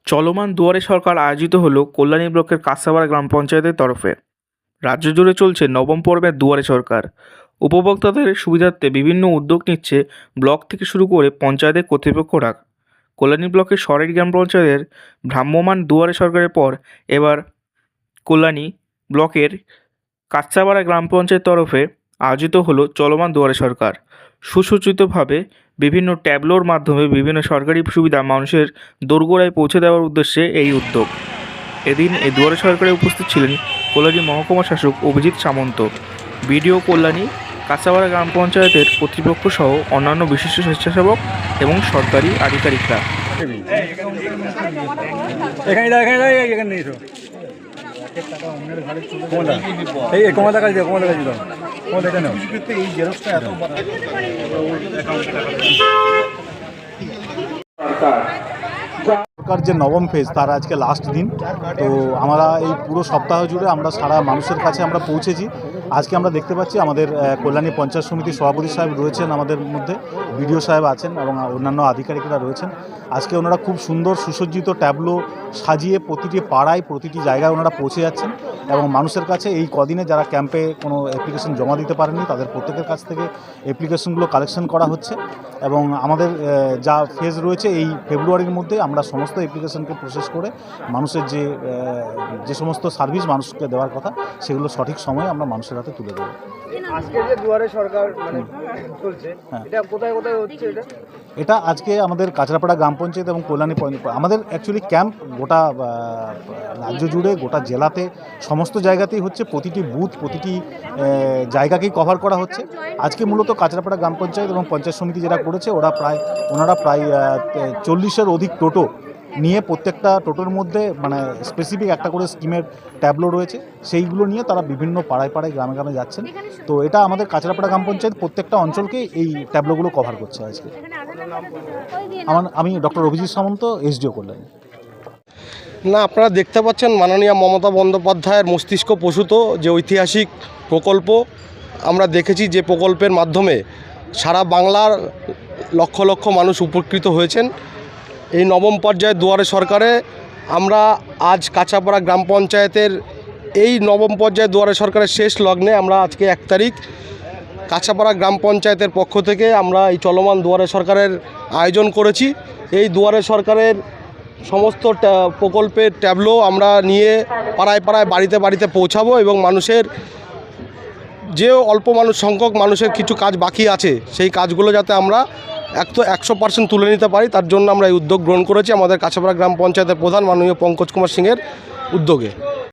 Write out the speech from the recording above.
চলমান দুয়ারে সরকার আয়োজিত হলো কল্যাণী ব্লকের কাঁসাপাড়া গ্রাম পঞ্চায়েতের তরফে। রাজ্য জুড়ে চলছে নবম পর্বের দুয়ারে সরকার। উপভোক্তাদের সুবিধার্থে বিভিন্ন উদ্যোগ নিচ্ছে ব্লক থেকে শুরু করে পঞ্চায়েতের কর্তৃপক্ষরা। কল্যাণী ব্লকের সরাইল গ্রাম পঞ্চায়েতের ভ্রাম্যমাণ দুয়ারে সরকারের পর এবার কল্যাণী ব্লকের কাঁসাপাড়া গ্রাম পঞ্চায়েত তরফে আয়োজিত হলো চলমান দুয়ারে সরকার। সুসজ্জিতভাবে বিভিন্ন ট্যাবলোর মাধ্যমে বিভিন্ন সরকারি সুবিধা মানুষের দোরগোড়ায় পৌঁছে দেওয়ার উদ্দেশ্যে এই উদ্যোগ। এদিন এই দুয়ারে সরকারে উপস্থিত ছিলেন কল্যাণী মহকুমা শাসক অভিজিৎ সামন্ত, বিডিও কল্যাণী, কাঁসাপাড়া গ্রাম পঞ্চায়েতের কর্তৃপক্ষ সহ অন্যান্য বিশিষ্ট স্বেচ্ছাসেবক এবং সরকারি আধিকারিকরা। সরকার যে নবম ফেজ তার আজকে লাস্ট দিন। তো আমরা এই পুরো সপ্তাহ জুড়ে আমরা সারা মানুষের কাছে আমরা পৌঁছেছি। আজকে আমরা দেখতে পাচ্ছি আমাদের কল্যাণী পঞ্চায়েত সমিতির সভাপতি সাহেব রয়েছেন, আমাদের মধ্যে বিডিও সাহেব আছেন এবং অন্যান্য আধিকারিকরা রয়েছেন। আজকে ওনারা খুব সুন্দর সুসজ্জিত ট্যাবলো সাজিয়ে প্রতিটি পাড়ায় প্রতিটি জায়গায় ওনারা পৌঁছে যাচ্ছেন এবং মানুষের কাছে এই কদিনে যারা ক্যাম্পে কোনো অ্যাপ্লিকেশন জমা দিতে পারেনি তাদের প্রত্যেকের কাছ থেকে অ্যাপ্লিকেশনগুলো কালেকশন করা হচ্ছে এবং আমাদের যা ফেজ রয়েছে এই ফেব্রুয়ারির মধ্যে আমরা সমস্ত অ্যাপ্লিকেশনকে প্রসেস করে মানুষের যে সমস্ত সার্ভিস মানুষকে দেওয়ার কথা সেগুলো সঠিক সময়ে আমরা মানুষের হাতে তুলে দেবো। আজকে যে দুয়ারে সরকার চলছে, এটা কোথায় কোথায় হচ্ছে? এটা আজকে আমাদের কাঁচরাপাড়া গ্রাম পঞ্চায়েত এবং কল্যাণী আমাদের অ্যাকচুয়ালি ক্যাম্প গোটা রাজ্য জুড়ে গোটা জেলাতে সমস্ত জায়গাতেই হচ্ছে, প্রতিটি বুথ প্রতিটি জায়গাকেই কভার করা হচ্ছে। আজকে মূলত কাঁচরাপাড়া গ্রাম পঞ্চায়েত এবং পঞ্চায়েত সমিতি যেটা করেছে ওনারা প্রায় 40-এর অধিক টোটো নিয়ে, প্রত্যেকটা টোটোর মধ্যে মানে স্পেসিফিক একটা করে স্কিমের ট্যাবলো রয়েছে, সেইগুলো নিয়ে তারা বিভিন্ন পাড়ায় পাড়ায় গ্রামে গ্রামে যাচ্ছেন। তো এটা আমাদের কাঁচরাপাড়া গ্রাম পঞ্চায়েত প্রত্যেকটা অঞ্চলকে এই ট্যাবলোগুলো কভার করছে আজকে। আমি ডক্টর অভিজিৎ সামন্ত, এসডিও কল্যাণী। না, আপনারা দেখতে পাচ্ছেন মাননীয় মমতা বন্দ্যোপাধ্যায়ের মস্তিষ্ক প্রসূত যে ঐতিহাসিক প্রকল্প আমরা দেখেছি, যে প্রকল্পের মাধ্যমে সারা বাংলার লক্ষ লক্ষ মানুষ উপকৃত হয়েছেন। এই নবম পর্যায়ে দুয়ারে সরকারে আমরা আজ কাঁচাপাড়া গ্রাম পঞ্চায়েতের এই নবম পর্যায়ে দুয়ারে সরকারের শেষ লগ্নে আমরা আজকে 1 তারিখ কাঁচাপাড়া গ্রাম পঞ্চায়েতের পক্ষ থেকে আমরা এই চলমান দুয়ারে সরকারের আয়োজন করেছি। এই দুয়ারে সরকারের সমস্ত প্রকল্পের ট্যাবলো আমরা নিয়ে পাড়ায় পাড়ায় বাড়িতে বাড়িতে পৌঁছাবো এবং মানুষের যে অল্প সংখ্যক মানুষের কিছু কাজ বাকি আছে সেই কাজগুলো যাতে আমরা 100% তুলে নিতে পারি, তার জন্য আমরা এই উদ্যোগ গ্রহণ করেছি আমাদের কাঁচাপাড়া গ্রাম পঞ্চায়েতের প্রধান মাননীয় পঙ্কজ কুমার সিংয়ের উদ্যোগে।